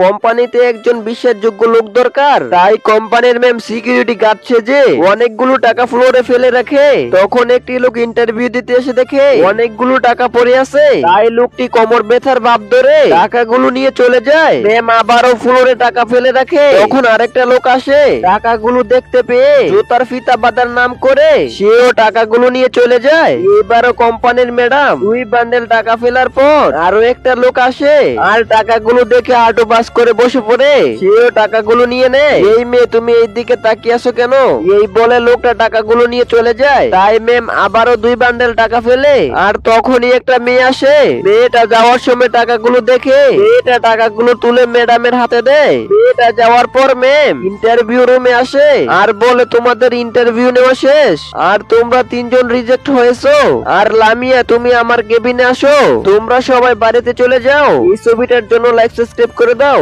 কোম্পানিতে একজন বিশ্বাসযোগ্য লোক দরকার, তাই কোম্পানির ম্যাম সিকিউরিটি গার্ড সেজে অনেকগুলো টাকা ফ্লোরে ফেলে রাখে। তখন একটি লোক ইন্টারভিউ দিতে এসে দেখে অনেকগুলো টাকা পড়ে আছে, তাই লোকটি কোমর ব্যথার ভাব ধরে টাকাগুলো নিয়ে চলে যায়। ম্যাম আবারও ফ্লোরে টাকা ফেলে রাখে। তখন আরেকটা লোক আসে, টাকাগুলো দেখতে পেয়ে জুতার ফিতা বাঁধার নাম করে সেও টাকাগুলো নিয়ে চলে যায়। এবারও কোম্পানির ম্যাডাম 2 বান্ডেল টাকা ফেলার পর আরো একটা লোক আসে আর টাকাগুলো দেখে হাঁটু বাস করে বসে পড়ে সেও টাকাগুলো নিয়ে নেয়। এই মেয়ে, তুমি এই দিকে তাকিয়ে আছো কেন? এই বলে লোকটা টাকাগুলো নিয়ে চলে যায়। তাই ম্যাম আবারও 2 বান্ডেল টাকা ফেলে। আর তখনই একটা মেয়ে আসে। মেয়েটা যাওয়ার সময় টাকাগুলো দেখে মেয়েটা টাকাগুলো তুলে ম্যাডামের হাতে দেয়। মেয়েটা যাওয়ার পর ম্যাম ইন্টারভিউ রুমে আসে আর বলে, তোমাদের ইন্টারভিউ নেওয়া শেষ আর তোমরা 3জন রিজেক্ট হয়েছো। আর লামিয়া, তুমি আমার কেবিনে আসো। তোমরা সবাই বাড়িতে চলে যাও। এই ছবিটার জন্য লাইক সাবস্ক্রাইব করে দাও।